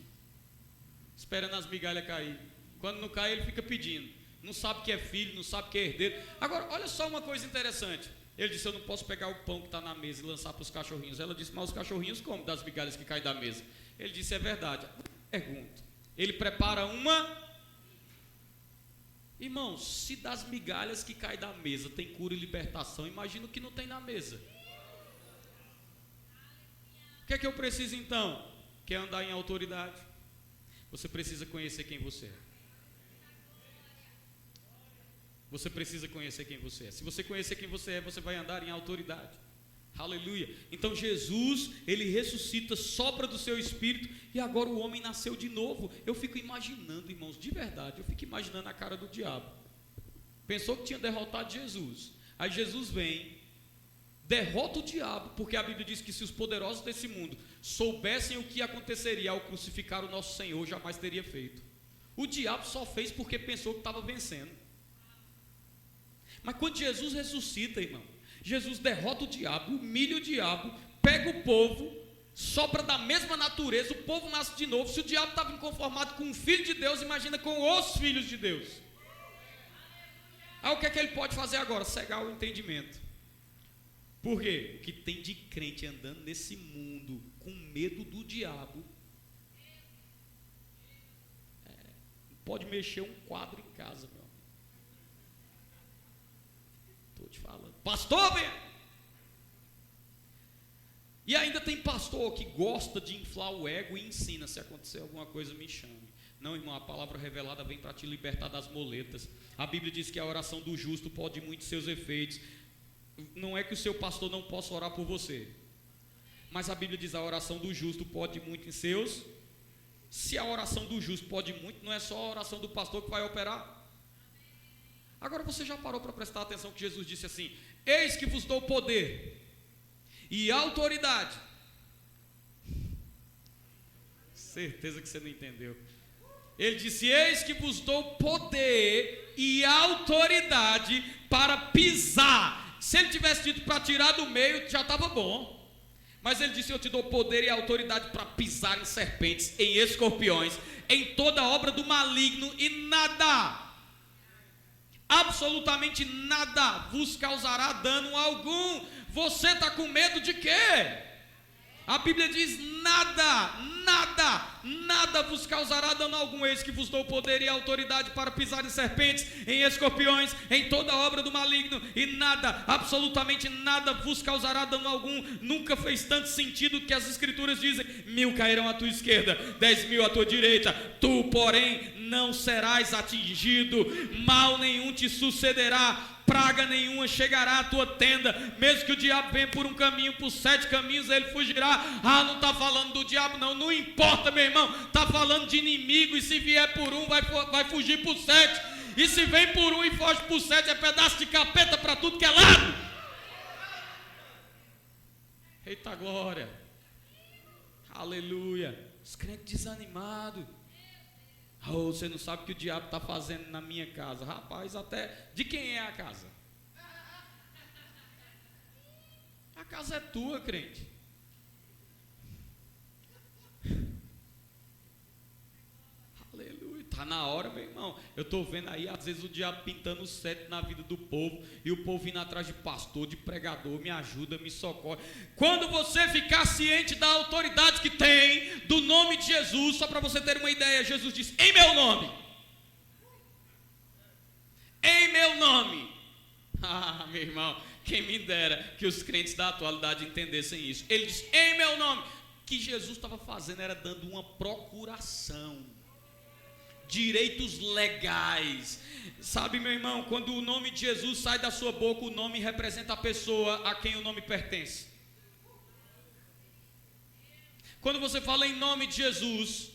esperando as migalhas cair. Quando não cai, ele fica pedindo. Não sabe que é filho, não sabe que é herdeiro. Agora, olha só uma coisa interessante. Ele disse: eu não posso pegar o pão que está na mesa e lançar para os cachorrinhos. Ela disse: mas os cachorrinhos comem das migalhas que caem da mesa. Ele disse: é verdade. Pergunta: ele prepara uma... Irmãos, se das migalhas que caem da mesa tem cura e libertação, imagina o que não tem na mesa. O que é que eu preciso então? Quer andar em autoridade? Você precisa conhecer quem você é. Você precisa conhecer quem você é. Se você conhecer quem você é, você vai andar em autoridade. Aleluia. Então Jesus, ele ressuscita, sopra do seu espírito, e agora o homem nasceu de novo. Eu fico imaginando, irmãos, de verdade, eu fico imaginando a cara do diabo. Pensou que tinha derrotado Jesus. Aí Jesus vem, derrota o diabo, porque a Bíblia diz que se os poderosos desse mundo soubessem o que aconteceria ao crucificar o nosso Senhor, jamais teria feito. O diabo só fez porque pensou que estava vencendo. Mas quando Jesus ressuscita, irmão, Jesus derrota o diabo, humilha o diabo, pega o povo, sopra da mesma natureza, o povo nasce de novo. Se o diabo estava inconformado com o Filho de Deus, imagina com os filhos de Deus. Aí o que é que ele pode fazer agora? Cegar o entendimento. Por quê? O que tem de crente andando nesse mundo com medo do diabo, pode mexer um quadro em casa, meu amigo. Estou te falando. Pastor, vem! E ainda tem pastor que gosta de inflar o ego e ensina: se acontecer alguma coisa, me chame. Não, irmão, a palavra revelada vem para te libertar das moletas. A Bíblia diz que a oração do justo pode muito seus efeitos. Não é que o seu pastor não possa orar por você, mas a Bíblia diz: a oração do justo pode muito em seus. Se a oração do justo pode muito, não é só a oração do pastor que vai operar. Agora, você já parou para prestar atenção que Jesus disse assim: eis que vos dou poder e autoridade. Certeza que você não entendeu. Ele disse: eis que vos dou poder e autoridade para pisar. Se ele tivesse dito para tirar do meio, já estava bom. Mas ele disse: eu te dou poder e autoridade para pisar em serpentes, em escorpiões, em toda obra do maligno, e nada, absolutamente nada, vos causará dano algum. Você está com medo de quê? A Bíblia diz: nada vos causará dano algum. Eis que vos dou poder e autoridade para pisar em serpentes, em escorpiões, em toda obra do maligno, e nada, absolutamente nada vos causará dano algum. Nunca fez tanto sentido que as escrituras dizem: 1000 cairão à tua esquerda, 10.000 à tua direita, tu porém não serás atingido, mal nenhum te sucederá, praga nenhuma chegará à tua tenda. Mesmo que o diabo venha por um caminho, por 7 caminhos ele fugirá. Ah, não está falando do diabo não importa, meu irmão, está falando de inimigo. E se vier por um, vai fugir por 7. E se vem por um e foge por 7, é pedaço de capeta para tudo que é lado. Eita glória, aleluia. Os crentes desanimados: oh, você não sabe o que o diabo está fazendo na minha casa. Rapaz, até de quem é a casa? A casa é tua, crente. Aleluia. Está na hora, meu irmão. Eu estou vendo aí, às vezes, o diabo pintando o sete na vida do povo, e o povo vindo atrás de pastor, de pregador, me ajuda, me socorre. Quando você ficar ciente da autoridade que tem, do nome de Jesus, só para você ter uma ideia, Jesus disse, em meu nome. Em meu nome. Ah, meu irmão, quem me dera que os crentes da atualidade entendessem isso. Ele disse, em meu nome. O que Jesus estava fazendo era dando uma procuração, direitos legais. Sabe, meu irmão, quando o nome de Jesus sai da sua boca, o nome representa a pessoa a quem o nome pertence. Quando você fala em nome de Jesus,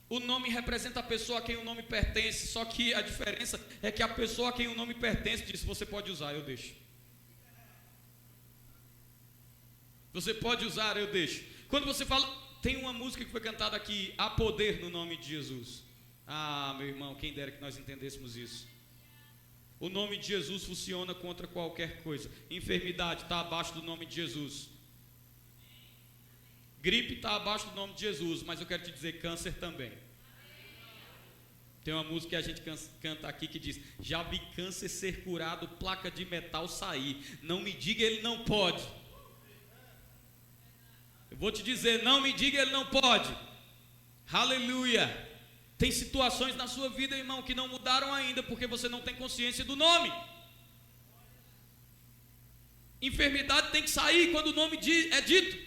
o nome representa a pessoa a quem o nome pertence. Só que a diferença é que a pessoa a quem o nome pertence disse, você pode usar, eu deixo. Você pode usar, eu deixo. Quando você fala, tem uma música que foi cantada aqui, há poder no nome de Jesus. Ah, meu irmão, quem dera que nós entendêssemos isso. O nome de Jesus funciona contra qualquer coisa. Enfermidade está abaixo do nome de Jesus. Gripe está abaixo do nome de Jesus, mas eu quero te dizer, câncer também. Tem uma música que a gente canta aqui que diz, já vi câncer ser curado, placa de metal sair. Não me diga ele não pode. Eu vou te dizer, não me diga ele não pode. Aleluia. Tem situações na sua vida, irmão, que não mudaram ainda, porque você não tem consciência do nome. Enfermidade tem que sair quando o nome é dito.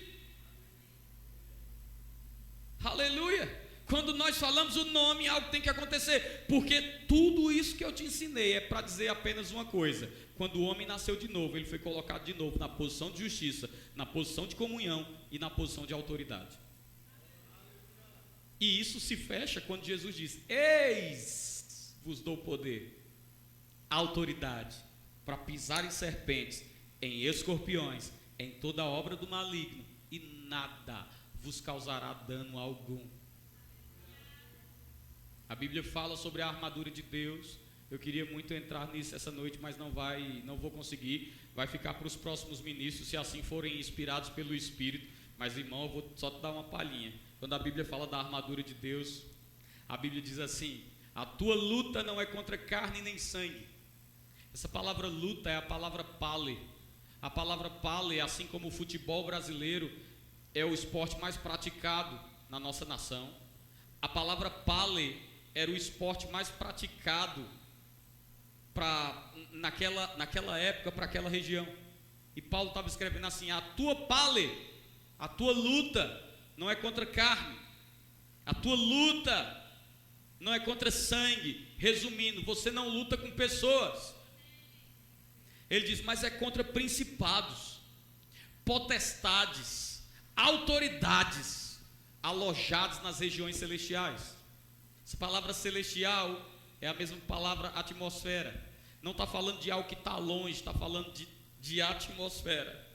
Aleluia. Quando nós falamos o nome, algo tem que acontecer. Porque tudo isso que eu te ensinei é para dizer apenas uma coisa. Quando o homem nasceu de novo, ele foi colocado de novo na posição de justiça, na posição de comunhão e na posição de autoridade. E isso se fecha quando Jesus diz, eis, vos dou poder, autoridade, para pisar em serpentes, em escorpiões, em toda obra do maligno, e nada vos causará dano algum. A Bíblia fala sobre a armadura de Deus. Eu queria muito entrar nisso essa noite, mas não vou conseguir. Vai ficar para os próximos ministros, se assim forem inspirados pelo Espírito. Mas, irmão, eu vou só te dar uma palhinha. Quando a Bíblia fala da armadura de Deus, a Bíblia diz assim, a tua luta não é contra carne nem sangue. Essa palavra luta é a palavra pale. A palavra pale, assim como o futebol brasileiro é o esporte mais praticado na nossa nação, a palavra pale era o esporte mais praticado naquela época, para aquela região. E Paulo estava escrevendo assim, a tua pale, a tua luta não é contra carne, a tua luta não é contra sangue. Resumindo, você não luta com pessoas. Ele diz, mas é contra principados, potestades, autoridades alojados nas regiões celestiais. Essa palavra celestial é a mesma palavra atmosfera. Não está falando de algo que está longe, está falando de atmosfera.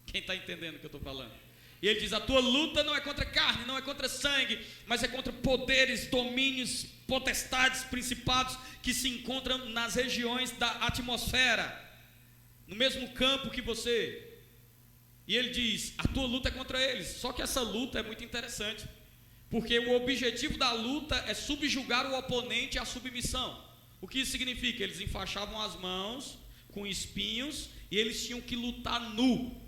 Quem está entendendo o que eu estou falando? E ele diz, a tua luta não é contra carne, não é contra sangue, mas é contra poderes, domínios, potestades, principados que se encontram nas regiões da atmosfera, no mesmo campo que você. E ele diz, a tua luta é contra eles. Só que essa luta é muito interessante, porque o objetivo da luta é subjugar o oponente à submissão. O que isso significa? Eles enfaixavam as mãos com espinhos e eles tinham que lutar nu.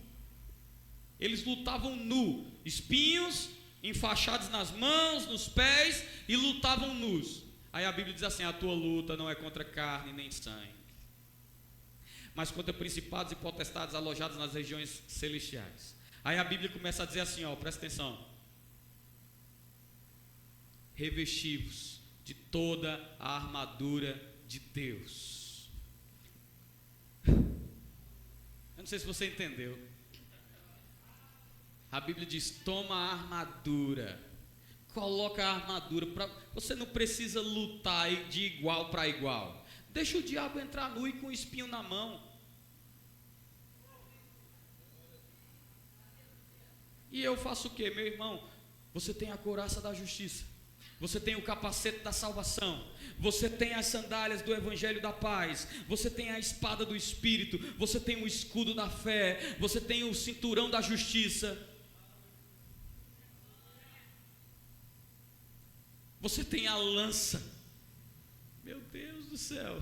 Eles lutavam nu, espinhos enfaixados nas mãos, nos pés, e lutavam nus. Aí a Bíblia diz assim, a tua luta não é contra carne nem sangue, mas contra principados e potestades alojados nas regiões celestiais. Aí a Bíblia começa a dizer assim, ó, presta atenção, revesti-vos de toda a armadura de Deus. Eu não sei se você entendeu. A Bíblia diz, toma a armadura, coloca a armadura, você não precisa lutar de igual para igual. Deixa o diabo entrar nu e com o espinho na mão. E eu faço o quê, meu irmão? Você tem a couraça da justiça, você tem o capacete da salvação, você tem as sandálias do evangelho da paz, você tem a espada do Espírito, você tem o escudo da fé, você tem o cinturão da justiça. Você tem a lança. Meu Deus do céu.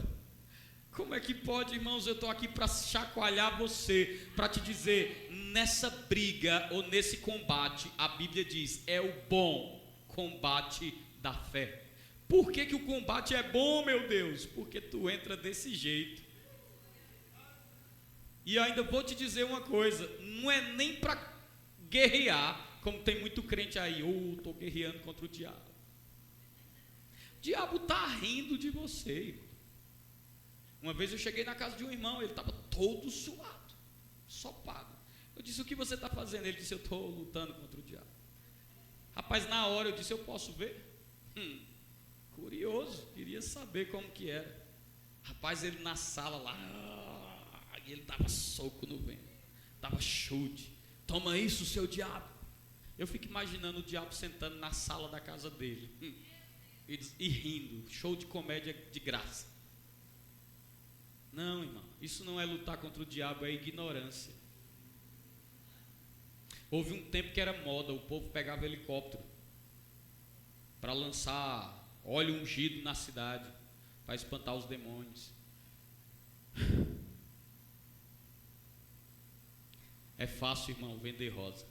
Como é que pode, irmãos? Eu estou aqui para chacoalhar você, para te dizer, nessa briga ou nesse combate, a Bíblia diz, é o bom combate da fé. Por que o combate é bom, meu Deus? Porque tu entra desse jeito. E ainda vou te dizer uma coisa, não é nem para guerrear, como tem muito crente aí, estou guerreando contra o diabo. O diabo está rindo de você, irmão. Uma vez eu cheguei na casa de um irmão, ele estava todo suado, sopado. Eu disse, o que você está fazendo? Ele disse, eu estou lutando contra o diabo. Rapaz, na hora eu disse, eu posso ver? Curioso, queria saber como que era. Rapaz, ele na sala lá, ele dava soco no vento, dava chute. Toma isso, seu diabo. Eu fico imaginando o diabo sentando na sala da casa dele e rindo, show de comédia de graça. Não, irmão, isso não é lutar contra o diabo, é ignorância. Houve um tempo que era moda, o povo pegava helicóptero para lançar óleo ungido na cidade, para espantar os demônios. É fácil, irmão, vender rosa.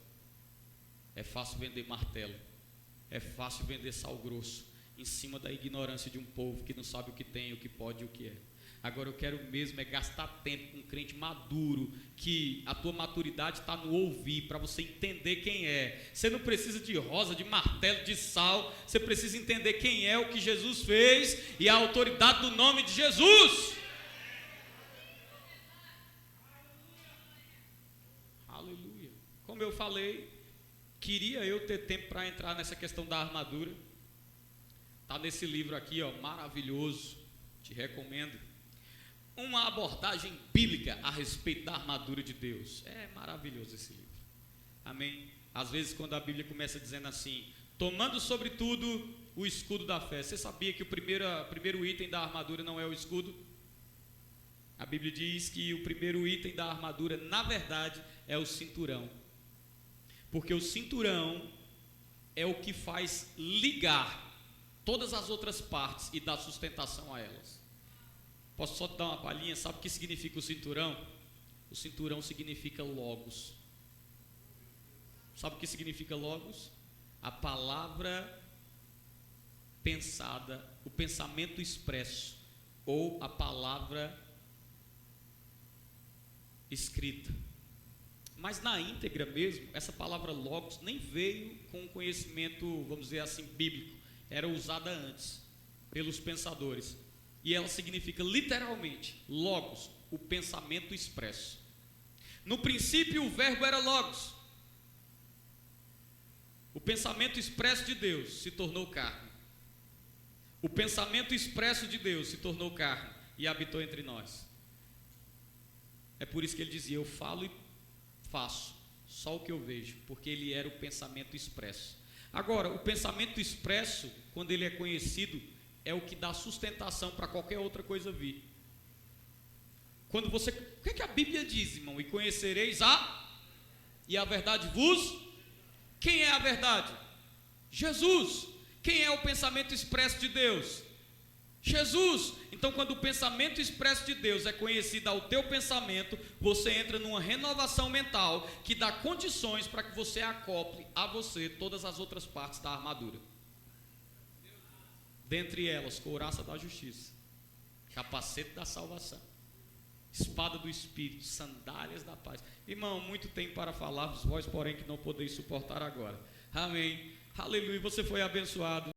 É fácil vender martelo. É fácil vender sal grosso, em cima da ignorância de um povo que não sabe o que tem, o que pode e o que é. Agora eu quero mesmo é gastar tempo com um crente maduro, que a tua maturidade está no ouvir, para você entender quem é. Você não precisa de rosa, de martelo, de sal, você precisa entender quem é, o que Jesus fez e a autoridade do nome de Jesus. Aleluia. Como eu falei, queria eu ter tempo para entrar nessa questão da armadura. Está nesse livro aqui, ó, maravilhoso, te recomendo. Uma abordagem bíblica a respeito da armadura de Deus. É maravilhoso esse livro. Amém? Às vezes quando a Bíblia começa dizendo assim, tomando sobretudo o escudo da fé. Você sabia que o primeiro item da armadura não é o escudo? A Bíblia diz que o primeiro item da armadura, na verdade, é o cinturão. Porque o cinturão é o que faz ligar todas as outras partes e dar sustentação a elas. Posso só te dar uma palhinha? Sabe o que significa o cinturão? O cinturão significa logos. Sabe o que significa logos? A palavra pensada, o pensamento expresso, ou a palavra escrita. Mas na íntegra mesmo, essa palavra logos nem veio com um conhecimento, vamos dizer assim, bíblico. Era usada antes, pelos pensadores. E ela significa literalmente, logos, o pensamento expresso. No princípio o verbo era logos. O pensamento expresso de Deus se tornou carne. O pensamento expresso de Deus se tornou carne e habitou entre nós. É por isso que ele dizia, eu falo e faço só o que eu vejo, porque ele era o pensamento expresso. Agora, o pensamento expresso, quando ele é conhecido, é o que dá sustentação para qualquer outra coisa vir. Quando você, o que é que a Bíblia diz, irmão? E conhecereis e a verdade vos. Quem é a verdade? Jesus. Quem é o pensamento expresso de Deus? Jesus. Então, quando o pensamento expresso de Deus é conhecido ao teu pensamento, você entra numa renovação mental que dá condições para que você acople a você todas as outras partes da armadura. Dentre elas, couraça da justiça, capacete da salvação, espada do Espírito, sandálias da paz. Irmão, muito tem para falar, vós porém que não podeis suportar agora. Amém. Aleluia, você foi abençoado.